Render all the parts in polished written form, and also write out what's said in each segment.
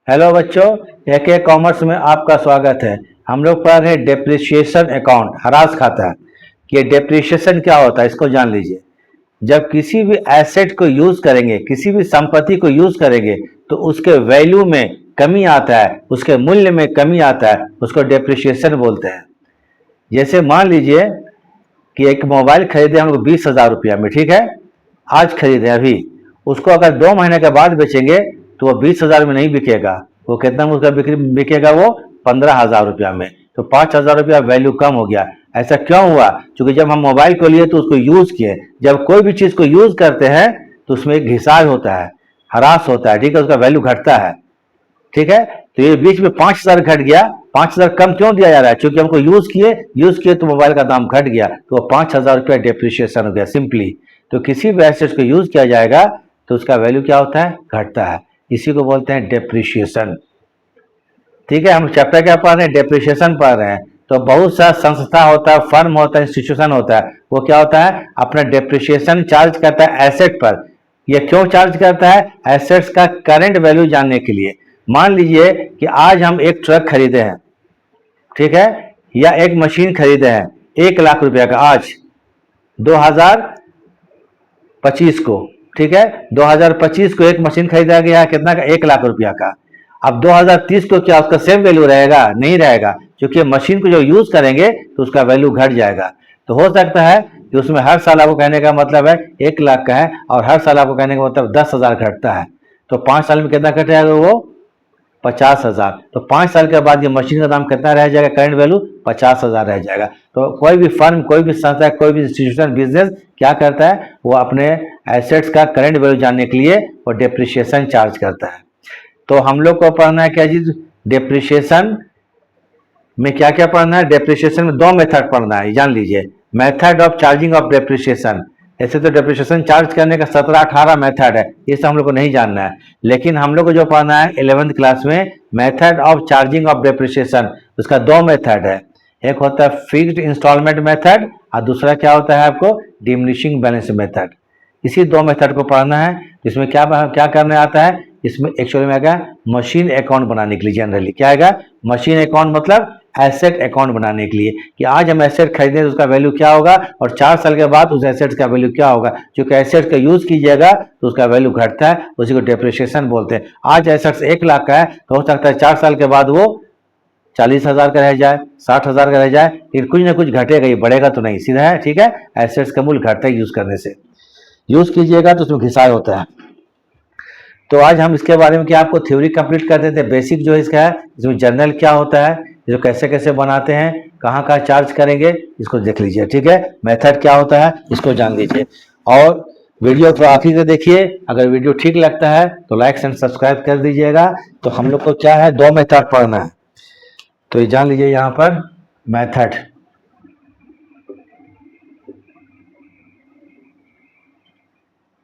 Hello बच्चों, एक commerce में आपका स्वागत है। हम लोग पढ़ रहे हैं डेप्रिसिएशन अकाउंट, ह्रास खाता। कि डेप्रिसिएशन क्या होता है इसको जान लीजिए। जब किसी भी एसेट को यूज करेंगे, किसी भी संपत्ति को यूज करेंगे तो उसके वैल्यू में कमी आता है, उसके मूल्य में कमी आता है, उसको डेप्रिसिएशन बोलते हैं। जैसे मान लीजिए कि एक मोबाइल खरीदे हम लोग 20,000 रुपया में, ठीक है। आज खरीदे अभी, उसको अगर 2 महीने के बाद बेचेंगे तो वो 20,000 में नहीं बिकेगा। वो कितना में उसका बिकेगा? वो 15,000 रुपया में। तो 5,000 रुपया वैल्यू कम हो गया। ऐसा क्यों हुआ? क्योंकि जब हम मोबाइल को लिए तो उसको यूज किए। जब कोई भी चीज को यूज करते हैं तो उसमें एक हिसाब होता है, ह्रास होता है, ठीक है, उसका वैल्यू घटता है। ठीक है। तो ये बीच में 5,000 घट गया। 5,000 कम क्यों दिया जा रहा है? क्योंकि हमको यूज किए तो मोबाइल का दाम घट गया, तो वो 5,000 रुपया डेप्रिसिएशन हो गया सिंपली। तो किसी भी एसेट को यूज किया जाएगा तो उसका वैल्यू क्या होता है? घटता है। इसी को बोलते हैं डेप्रिसिएशन। ठीक है। हम चैप्टर क्या पढ़ रहे हैं? डेप्रिसिएशन पढ़ रहे हैं। तो बहुत सा संस्था होता है, फर्म होता है, इंस्टीट्यूशन होता है, वो क्या होता है? अपना डेप्रिसिएशन चार्ज करता है एसेट पर। ये क्यों चार्ज करता है? एसेट्स का करंट वैल्यू जानने के लिए। मान लीजिए कि आज हम एक ट्रक खरीदे हैं, ठीक है, या एक मशीन खरीदे हैं 1 लाख रुपया का, आज 2025 को, ठीक है। 2025 को एक मशीन खरीदा गया है, कितना का? 1 लाख रुपया का। अब 2030 को क्या उसका सेम वैल्यू रहेगा? नहीं रहेगा, क्योंकि मशीन को जो यूज करेंगे तो उसका वैल्यू घट जाएगा। तो हो सकता है कि उसमें हर साल आपको कहने का मतलब है 1 लाख का है, और हर साल आपको कहने का मतलब 10,000 घटता है। तो 5 साल में कितना घट जाएगा? वो 50,000। तो 5 साल के बाद ये मशीन का दाम कितना रह जाएगा? करंट वैल्यू 50,000 रह जाएगा। तो कोई भी फर्म, कोई भी संस्था, कोई भी इंस्टीट्यूशन, बिजनेस क्या करता है? वो अपने एसेट्स का करंट वैल्यू जानने के लिए वो डेप्रिसिएशन चार्ज करता है। तो हम लोग को पढ़ना है क्या चीज? डेप्रिसिएशन में क्या क्या पढ़ना है? डेप्रिसिएशन में 2 मेथड पढ़ना है, जान लीजिए। Method of charging of depreciation. ऐसे तो डेप्रिसिएशन चार्ज करने का 17-18 मेथड है, ये सब हम लोग को नहीं जानना है। लेकिन हम लोग को जो पढ़ना है 11th क्लास में, method of charging of depreciation, उसका 2 मेथड है। एक होता है फिक्स्ड इंस्टॉलमेंट मेथड, और दूसरा क्या होता है आपको? Diminishing balance method. इसी 2 मेथड को पढ़ना है। इसमें क्या क्या करने आता है? इसमें एक्चुअली में आएगा मशीन अकाउंट बनाने के लिए। जनरली क्या आएगा? मशीन अकाउंट मतलब एसेट अकाउंट बनाने के लिए, कि आज हम एसेट खरीदें तो उसका वैल्यू क्या होगा, और 4 साल के बाद उस एसेट का वैल्यू क्या होगा। क्योंकि एसेट का यूज कीजिएगा तो उसका वैल्यू घटता है, उसी को डेप्रिसिएशन बोलते हैं। आज एसेट 1 लाख का है तो हो सकता है 4 साल के बाद वो 40,000 का रह जाए, 60,000 का रह जाए, लेकिन कुछ ना कुछ घटेगा, ये बढ़ेगा तो नहीं, सीधा है। ठीक है। एसेट्स का मूल्य घटता है यूज करने से। यूज कीजिएगा तो उसमें घिसाई होता है। तो आज हम इसके बारे में क्या आपको थ्योरी कंप्लीट कर देते हैं। बेसिक जो इसका है, इसमें जर्नल क्या होता है, जो कैसे कैसे बनाते हैं, कहाँ कहाँ चार्ज करेंगे, इसको देख लीजिए। ठीक है। मेथड क्या होता है इसको जान लीजिए। और वीडियो तो आखिर से देखिए। अगर वीडियो ठीक लगता है तो लाइक एंड सब्सक्राइब कर दीजिएगा। तो हम लोग को क्या है? 2 मेथड पढ़ना है, तो ये जान लीजिए। यहाँ पर method,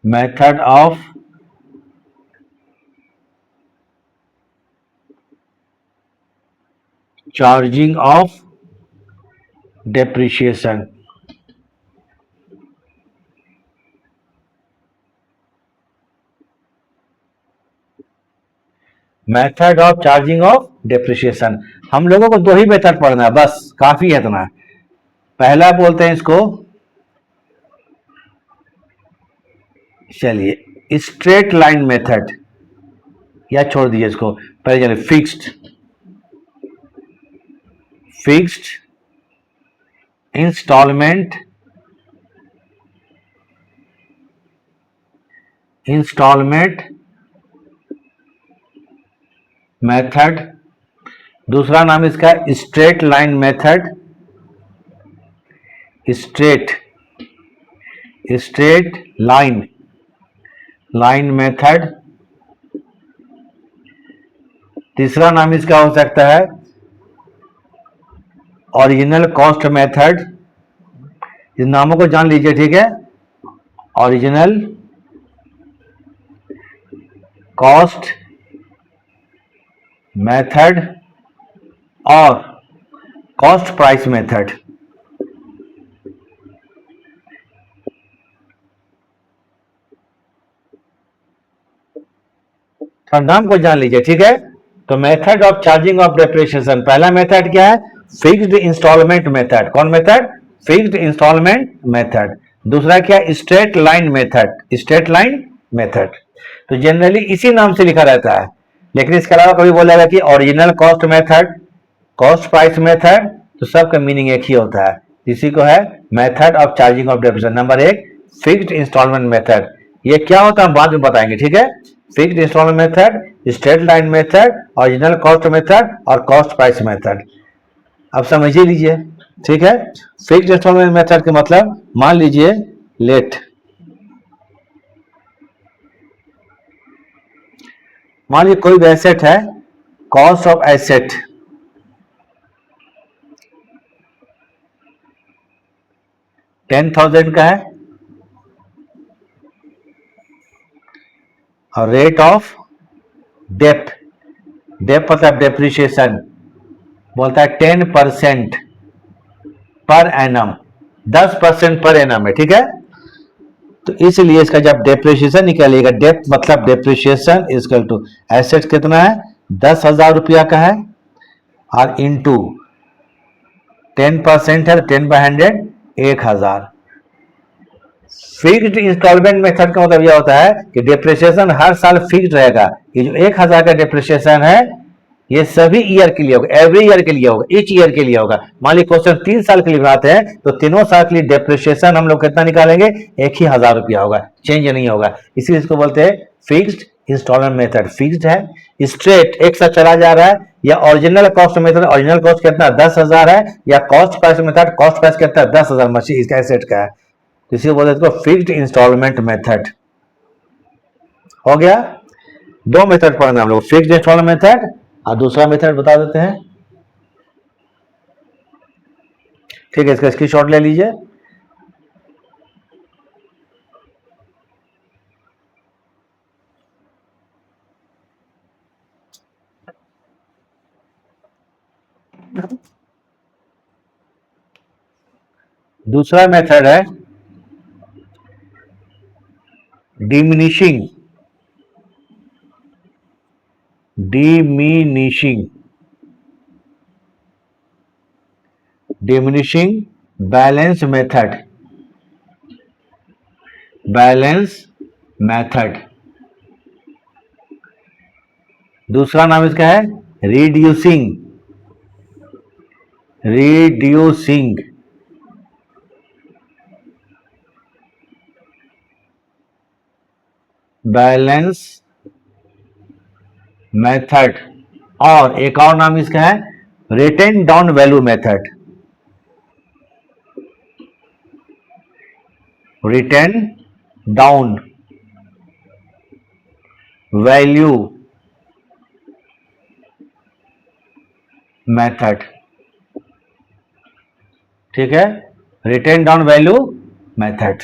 method of charging of depreciation. Method of charging of depreciation. हम लोगों को 2 ही मेथड पढ़ना है, बस काफी है इतना। पहला बोलते हैं इसको, चलिए, स्ट्रेट लाइन मेथड, या छोड़ दीजिए इसको। पहले चलिए fixed, fixed instalment, instalment method. दूसरा नाम इसका straight line method, straight, straight line, line method. तीसरा नाम इसका हो सकता है ओरिजिनल कॉस्ट मेथड। इन नामों को जान लीजिए। ठीक है। ओरिजिनल कॉस्ट मेथड और कॉस्ट प्राइस मेथड। नाम को जान लीजिए। ठीक है। तो method of charging of depreciation, पहला मेथड क्या है? Fixed instalment method. कौन मेथड? Fixed instalment method. दूसरा क्या? Straight line method, straight line method. तो जनरली इसी नाम से लिखा रहता है, लेकिन इसके अलावा कभी बोला जाएगा कि original cost method, cost price method, तो सबका मीनिंग एक ही होता है। इसी को है method of charging of depreciation. Number एक, फिक्स्ड इंस्टॉलमेंट मेथड। ये क्या होता है हम बाद में बताएंगे, ठीक है? Fixed instalment method, straight line method, original cost method और कॉस्ट प्राइस मेथड। अब समझ ही लीजिए, ठीक है? फिक्स्ड इंस्टॉलमेंट मेथड के मतलब, मान लीजिए लेट, मान लीजिए कोई भी एसेट है, कॉस्ट ऑफ एसेट 10,000 का है और रेट ऑफ डेप्थ, डेप्थ मतलब डेप्रिसिएशन, बोलता है 10% पर एनम, 10% पर एनम है, ठीक है? तो इसलिए इसका जब डेप्रिसिएशन निकालिएगा, डेप्थ मतलब डेप्रिसिएशन इक्वल टू एसेट कितना है? 10,000 रुपया का है और इंटू 10% है, 10/100 1,000। फिक्स्ड इंस्टॉलमेंट मेथड का मतलब यह होता है कि डेप्रिसिएशन हर साल फिक्स्ड रहेगा। ये जो 1,000 का डेप्रिसिएशन है, ये सभी ईयर के लिए होगा, एवरी ईयर के लिए होगा, ईच ईयर के लिए होगा। मान लीजिए क्वेश्चन 3 साल के लिए बनाते हैं तो तीनों साल के लिए डेप्रिसिएशन हम लोग कितना निकालेंगे? एक ही 1,000 रुपया होगा, चेंज नहीं होगा। इसीलिए इसको बोलते हैं फिक्स्ड इंस्टॉलमेंट मेथड। फिक्स्ड है, स्ट्रेट एक साथ चला जा रहा है, या original cost method, original cost कितना 10,000 है, या cost price method, cost price कितना 10,000 मशीन इसका एसेट का है, तो इसी को बोलते हैं फिक्स्ड इंस्टॉलमेंट मेथड। हो गया? दो मेथड पढ़ना हम लोग, फिक्स्ड इंस्टॉलमेंट मेथड और दूसरा मेथड बता देते हैं, ठीक है? इसका स्क्रीनशॉट ले लीजिए। दूसरा मेथड है diminishing, diminishing, diminishing balance method, balance method. दूसरा नाम इसका है रिड्यूसिंग, रिड्यूसिंग बैलेंस मेथड। और एक और नाम इसका है written down value method, written down value method, ठीक है? Written down value method.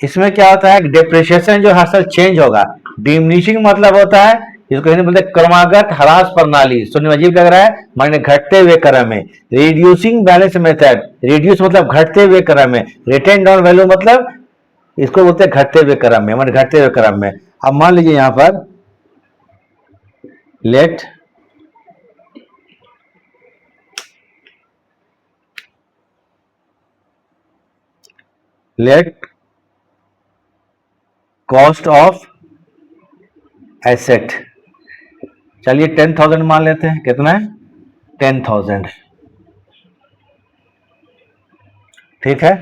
इसमें क्या होता है? डेप्रिसिएशन जो हर साल चेंज होगा। डिमिनिशिंग मतलब होता है, इसको हिंदी बोलते हैं क्रमागत ह्रास प्रणाली। सुनने में अजीब लग रहा है, माने घटते हुए क्रम में। रिड्यूसिंग बैलेंस मेथड, रिड्यूस मतलब घटते हुए क्रम में, रिटेन डाउन वैल्यू मतलब इसको बोलते हैं घटते हुए क्रम में, माने घटते हुए क्रम में। अब मान लीजिए यहां पर लेट कॉस्ट ऑफ एसेट, चलिए 10,000 मान लेते हैं। कितना है? 10,000, ठीक है?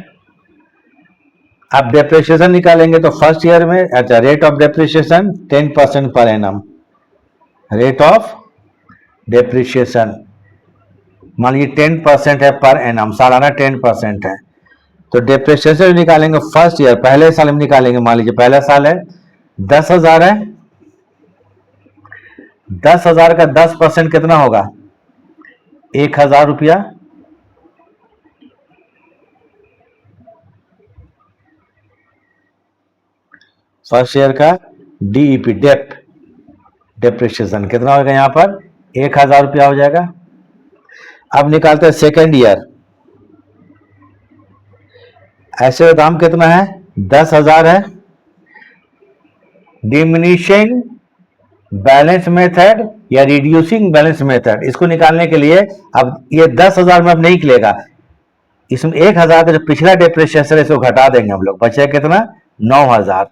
आप डेप्रिसिएशन निकालेंगे तो फर्स्ट ईयर में, अच्छा, rate of depreciation 10% per annum, rate of depreciation मान लीजिए 10% है पर एनम, सालाना 10% है। तो डेप्रिसिएशन निकालेंगे फर्स्ट ईयर, पहले साल में निकालेंगे। मान लीजिए पहला साल है 10,000 है, 10,000 का 10% कितना होगा? 1,000 रुपया। फर्स्ट ईयर का डीईपी, डेप डेप्रिसिएशन कितना होगा? यहां पर 1,000 रुपया हो जाएगा। अब निकालते हैं सेकेंड ईयर, ऐसे दाम कितना है? 10,000 है, डिमिनिशिंग बैलेंस मेथड या रिड्यूसिंग बैलेंस मेथड, इसको निकालने के लिए अब ये 10,000 में अब नहीं निकलेगा, इसमें 1,000 का जो पिछला डेप्रिसिएशन है इसको घटा देंगे हम लोग, बचेगा कितना 9,000।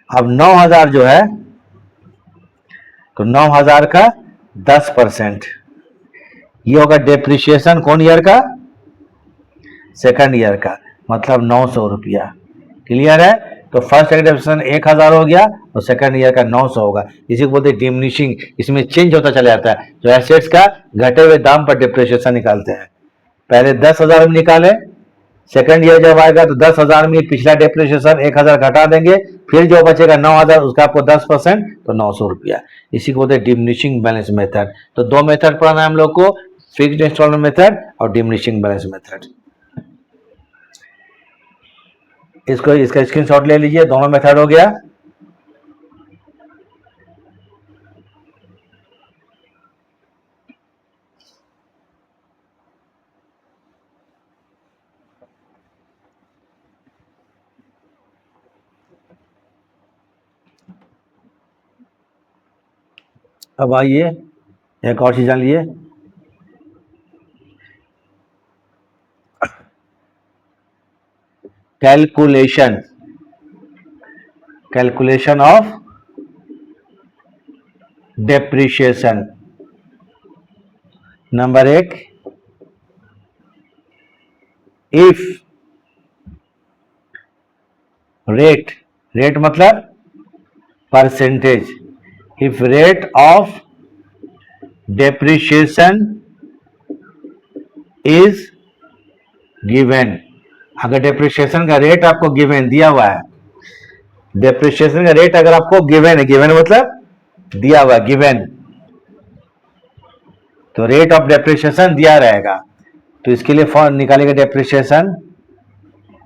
अब 9,000 जो है तो 9,000 का 10%, ये होगा डेप्रिसिएशन कौन ईयर का, सेकंड ईयर का, मतलब 900 रुपया। क्लियर है? तो फर्स्ट ईयर डेप्रिसिएशन 1,000 हो गया और सेकंड ईयर का 900 होगा, इसी को बोलते हैं डिमिनिशिंग, इसमें चेंज होता चला जाता है, जो एसेट्स का घटे हुए दाम पर डेप्रिसिएशन निकालते हैं। पहले 10,000 में निकाले, सेकंड ईयर जब आएगा तो 10,000 में पिछला डेप्रिसिएशन 1,000 घटा देंगे, फिर जो बचेगा 9,000 उसका आपको 10% तो 900 रुपया, इसी को बोलते हैं डिमिनिशिंग बैलेंस मेथड। तो दो मेथड पढ़ना है हम लोग को, फिक्स्ड इंस्टॉलमेंट मेथड और डिमिनिशिंग बैलेंस मेथड। इसका स्क्रीनशॉट ले लीजिए, दोनों मेथड हो गया। अब आइए एक और चीज जान लीजिए, calculation of depreciation. Number 1, if rate मतलब percentage, if rate of depreciation is given, अगर डेप्रिसिएशन का रेट आपको गिवन दिया हुआ है, डेप्रिसिएशन का रेट अगर आपको गिवन है, गिवन मतलब दिया हुआ, गिवन, तो रेट ऑफ डेप्रिसिएशन दिया रहेगा, तो इसके लिए फॉर्म निकालेगा डेप्रिसिएशन।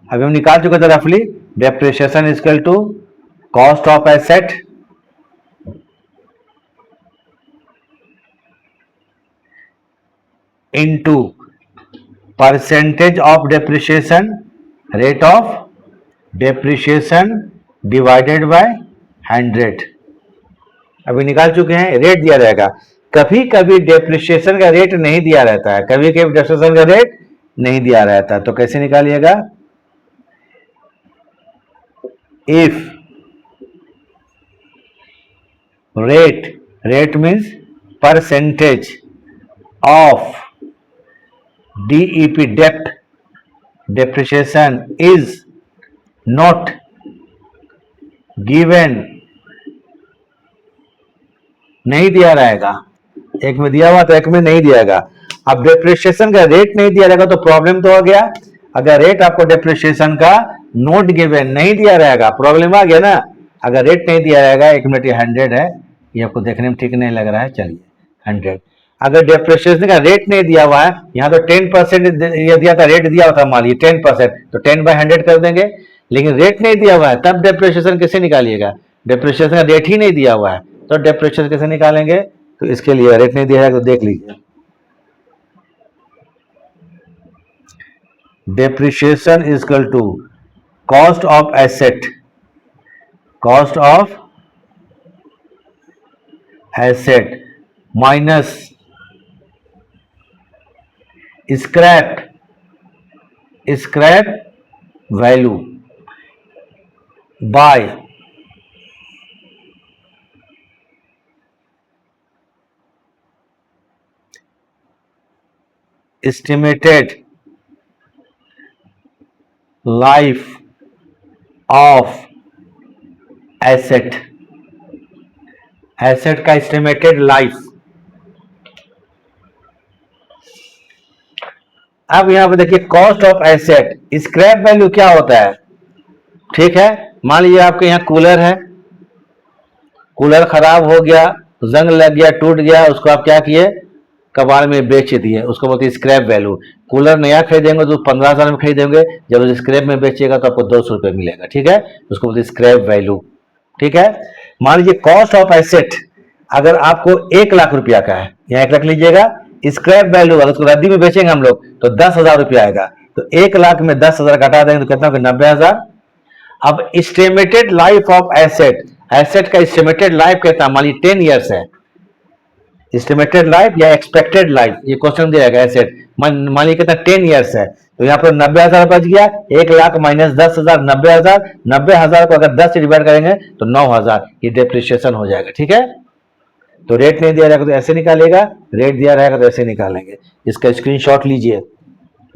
अभी हम निकाल चुके थे रफली, depreciation is equal to cost of asset into percentage of depreciation, rate of depreciation divided by 100। अभी निकाल चुके हैं, रेट दिया रहेगा। कभी कभी डेप्रिसिएशन का रेट नहीं दिया रहता है, कभी कभी डेप्रिसिएशन का रेट नहीं दिया रहता है, तो कैसे निकालिएगा, if rate means percentage of DEP debt depreciation is not given, नहीं दिया रहेगा, एक में दिया हुआ तो एक में नहीं दियागा। अब डेप्रिसिएशन का रेट नहीं दिया रहेगा तो प्रॉब्लम तो हो गया, अगर रेट आपको डेप्रिसिएशन का नोट गिवन नहीं दिया रहेगा, प्रॉब्लम आ गया ना। अगर रेट नहीं दिया रहेगा, 1 मिनट, ये 100 है, ये आपको देखने में ठीक नहीं लग रहा है, चलिए 100। अगर डेप्रिसिएशन का रेट नहीं दिया हुआ है, यहाँ तो 10% ये दिया था, रेट दिया हुआ था मान लीजिए 10%, तो 10/100 कर देंगे, लेकिन रेट नहीं दिया हुआ है, तब डेप्रिसिएशन कैसे निकालिएगा, डेप्रिसिएशन का रेट ही नहीं दिया हुआ है, तो डेप्रिसिएशन कैसे निकालेंगे, तो इसके लिए रेट नहीं दिया है तो देख लीजिए, depreciation is equal to cost of asset, cost of asset minus scrap value by estimated life of asset, asset का एस्टिमेटेड लाइफ। अब यहां पर देखिए cost of asset, scrap value क्या होता है, ठीक है, मान लीजिए आपके यहाँ कूलर है, कूलर खराब हो गया, जंग लग गया, टूट गया, उसको आप क्या किए, कबाड़ में बेच दिए, उसको बोलते हैं स्क्रैप वैल्यू। कूलर नया खरीदेंगे तो 15,000 में खरीदेंगे, जब उस स्क्रैप में बेचेगा तो आपको 200 रुपये मिलेगा, ठीक है, उसको बोलते हैं स्क्रैप वैल्यू, ठीक है। मान लीजिए कॉस्ट ऑफ एसेट अगर आपको 1 लाख रुपया का है, यहाँ 1 लाख लीजिएगा, स्क्रैप वैल्यू अगर उसको रद्दी में बेचेंगे हम लोग तो 10,000 रुपया आएगा, तो 1 लाख में 10,000 घटा देंगे तो कितना होगा, 90,000। अब estimated life of asset, asset का एस्टिमेटेड लाइफ कितना, मान लीजिए 10 ईयर्स है, एस्टिमेटेड लाइफ या एक्सपेक्टेड लाइफ, ये क्वेश्चन दिया गया एसेट, मान लीजिए कितना 10 ईयर्स है, तो यहाँ पर 90,000 बच गया, 1 लाख माइनस 10,000, 90,000, 90,000 को अगर 10 से डिवाइड करेंगे तो 9,000, ये डेप्रिसिएशन हो जाएगा। ठीक है, तो रेट नहीं दिया रहेगा तो ऐसे निकालेगा, रेट दिया रहेगा तो ऐसे निकालेंगे। इसका स्क्रीनशॉट लीजिए,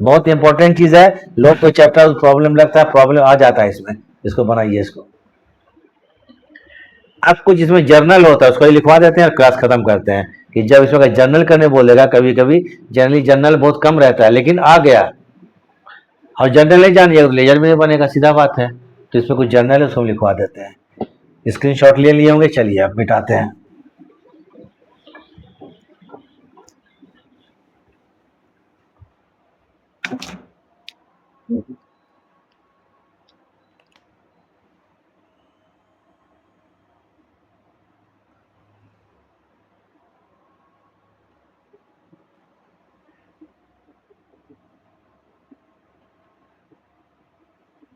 बहुत इंपॉर्टेंट चीज है, लोग कोई चैप्टर प्रॉब्लम लगता है, प्रॉब्लम आ जाता है इसमें, इसको बनाइए इसको। अब कुछ इसमें जर्नल होता है उसको लिखवा देते हैं और क्लास खत्म करते हैं, कि जब इसमें जर्नल करने बोलेगा कभी कभी, जनरली जर्नल बहुत कम रहता है लेकिन आ गया, और जर्नल नहीं जानिएगा तो लेजर में नहीं बनेगा, सीधा बात है, तो इसमें कुछ जर्नल है उसको लिखवा देते हैं। स्क्रीनशॉट ले लिए होंगे, चलिए अब मिटाते हैं।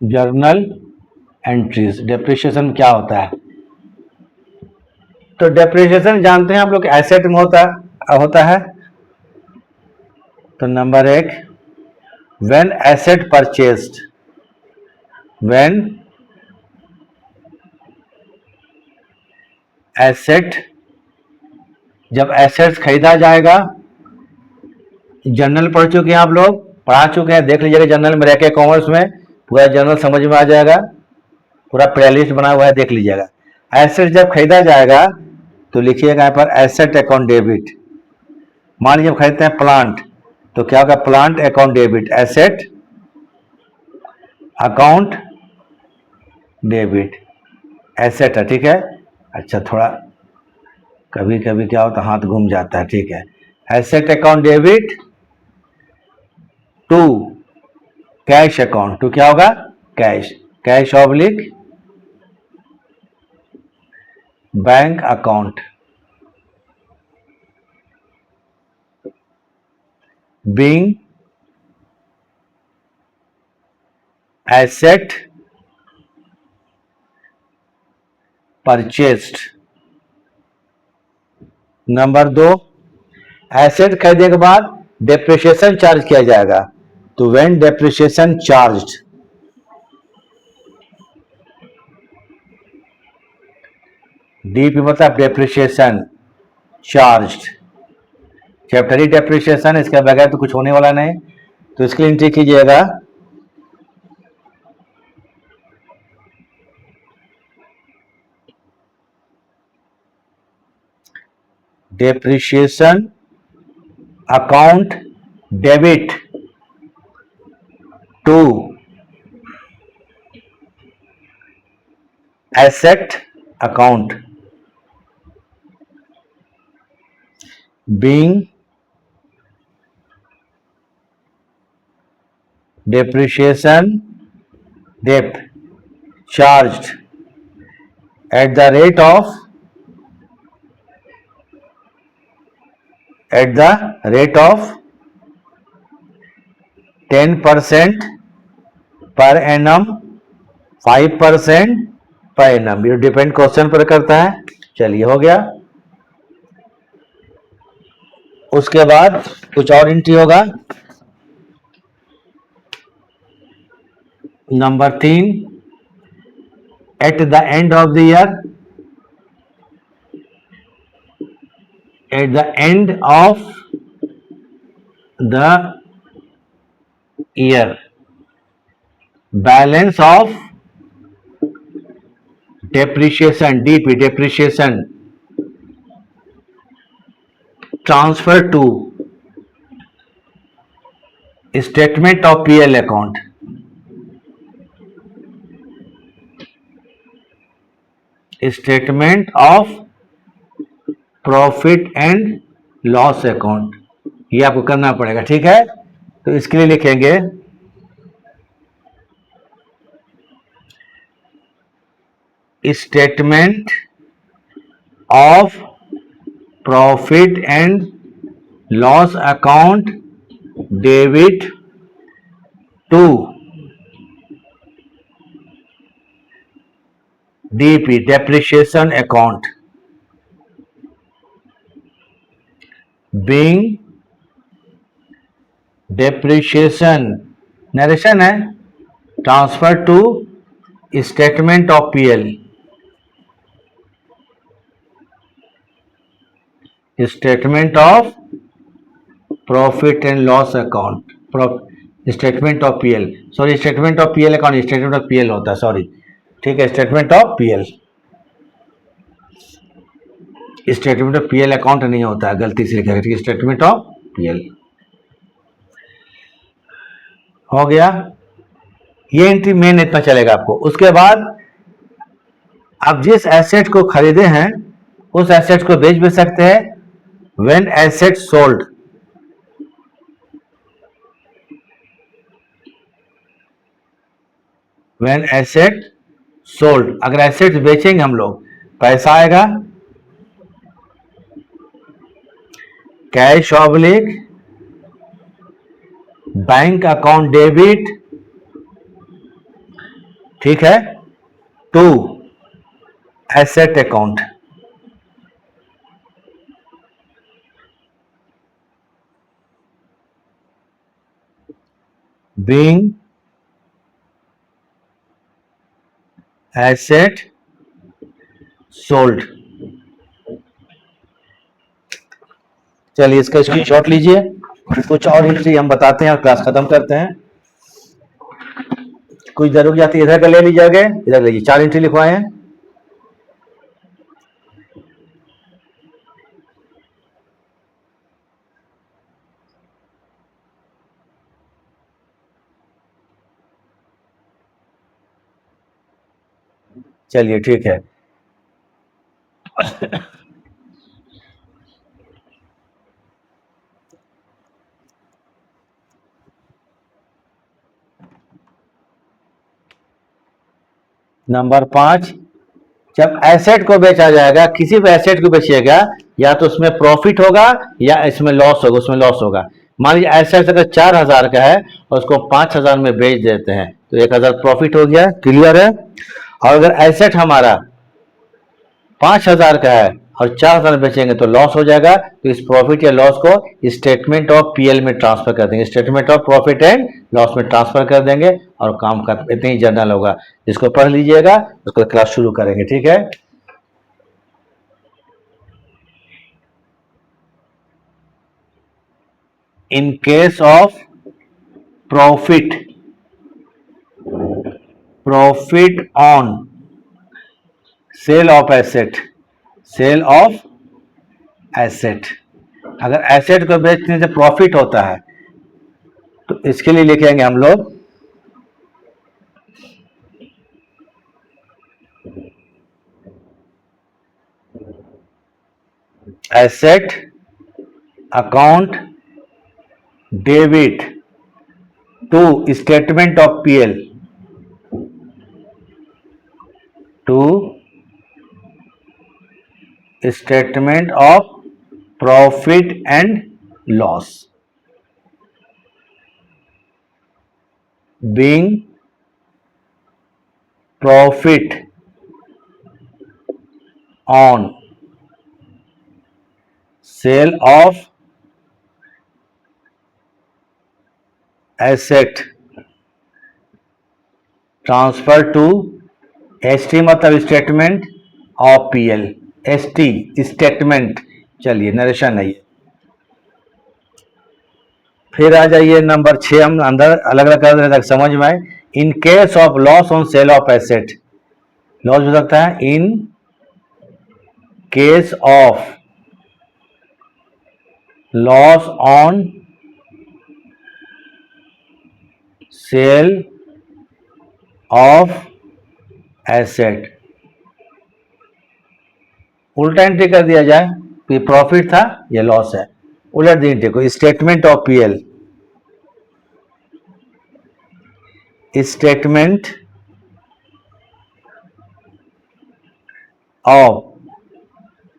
जर्नल एंट्रीज, डेप्रिसिएशन क्या होता है, तो डेप्रिसिएशन जानते हैं आप लोग एसेट में होता है। तो number 1, when asset purchased, when asset, जब एसेट्स खरीदा जाएगा, जर्नल पढ़ चुके हैं आप लोग, पढ़ा चुके हैं, देख लीजिएगा जर्नल में रह के, कॉमर्स में पूरा जर्नल समझ में आ जाएगा, पूरा प्लेलिस्ट बना हुआ है, देख लीजिएगा। एसेट जब खरीदा जाएगा तो लिखिएगा यहाँ पर एसेट अकाउंट डेबिट। मान लीजिए जब खरीदते हैं प्लांट, तो क्या होगा, plant account debit, asset account debit, asset है। ठीक है, अच्छा थोड़ा कभी कभी क्या होता है हाथ घूम जाता है, ठीक है, asset account debit to cash account, to क्या होगा, cash, cash oblique bank account, being asset purchased. Number 2, asset खरीदने के बाद डेप्रिसिएशन चार्ज किया जाएगा, तो व्हेन डेप्रिसिएशन चार्ज्ड, डीपी मतलब डेप्रिसिएशन चार्ज्ड, चैप्टर ही डेप्रिसिएशन, इसके बगैर तो कुछ होने वाला नहीं, तो इसके लिए एंट्री कीजिएगा depreciation account debit to asset account, being depreciation dep charged at the rate of 10% per annum, 5% per annum, ये डिपेंड क्वेश्चन पर करता है। चलिए हो गया, उसके बाद कुछ और एंट्री होगा। Number 3, at the end of the year, at the end of the year, balance of depreciation, DP, depreciation transfer to statement of PL account, statement of profit and loss account, ये आपको करना पड़ेगा। ठीक है, तो इसके लिए लिखेंगे statement of profit and loss account debit to DP depreciation account, being depreciation narration है, transfer to statement of PL, statement of profit and loss account, statement of PL, sorry statement of PL account, statement of PL होता है, sorry, ठीक है, statement of PL, statement of PL account नहीं होता है, गलती से लिखा है, ठीक है, स्टेटमेंट ऑफ पीएल हो गया। ये एंट्री मेन इतना चलेगा आपको। उसके बाद आप जिस एसेट को खरीदे हैं उस एसेट को बेच भी सकते हैं, when asset sold, when asset sold, अगर एसेट बेचेंगे हम लोग पैसा आएगा, cash oblique bank account debit, ठीक है, to asset account, being asset sold. चलिए इसका स्क्रीनशॉट लीजिए, कुछ और एंट्री हम बताते हैं और क्लास खत्म करते हैं। कुछ देर रुक जाती है, इधर का ले लीजिएगा, इधर लीजिए, 4 एंट्री लिखवाए हैं। चलिए ठीक है, नंबर 5, जब एसेट को बेचा जाएगा, किसी भी एसेट को बेचिएगा, या तो उसमें प्रॉफिट होगा या इसमें लॉस होगा, उसमें लॉस होगा। मान लीजिए एसेट अगर 4,000 का है और उसको 5,000 में बेच देते हैं तो 1,000 प्रॉफिट हो गया, क्लियर है। और अगर एसेट हमारा 5,000 का है और 4,000 बेचेंगे तो लॉस हो जाएगा, तो इस प्रॉफिट या लॉस को स्टेटमेंट ऑफ पीएल में ट्रांसफर कर देंगे, statement of profit and loss में ट्रांसफर कर देंगे और काम का इतना ही जनरल होगा। जिसको पढ़ लीजिएगा उसको क्लास शुरू करेंगे, ठीक है। In case of profit, profit on sale of asset, sale of asset, अगर एसेट को बेचने से प्रॉफिट होता है तो इसके लिए लिखेंगे हम लोग asset account debit to statement of PL, to statement of profit and loss, being profit on sale of asset transfer to ST, मतलब statement of PL, ST statement. चलिए नरेशन है ये। फिर आ जाइए नंबर 6, हम अंदर अलग अलग कर रहे समझ में आए। इन case of loss on sale of asset, loss हो सकता है in case of loss on sale of asset, उल्टा एंट्री कर दिया जाए, ये प्रॉफिट था ये लॉस है, उलट दी एंट्री को, statement of PL, statement of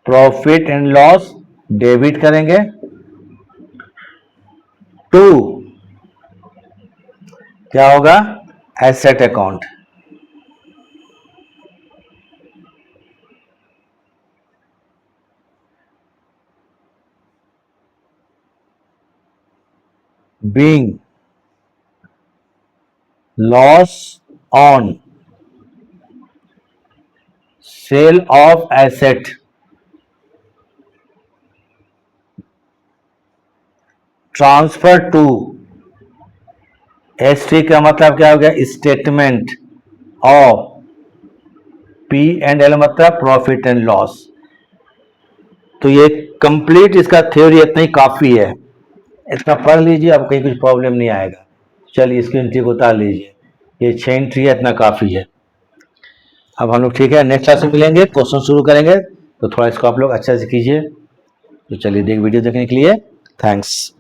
profit and loss debit करेंगे टू, क्या होगा, asset account, being loss on sale of asset transfer to S3 का मतलब क्या हो गया, स्टेटमेंट ऑफ P&L मतलब प्रॉफिट एंड लॉस। तो ये कंप्लीट इसका थ्योरी इतना ही काफी है, इतना पढ़ लीजिए, आपको कहीं कुछ प्रॉब्लम नहीं आएगा। चलिए इसकी एंट्री को उतार लीजिए, ये 6 एंट्री है, इतना काफी है। अब हम लोग ठीक है नेक्स्ट क्लास में मिलेंगे, क्वेश्चन शुरू करेंगे, तो थोड़ा इसको आप लोग अच्छा से कीजिए। तो चलिए वीडियो देखने के लिए थैंक्स।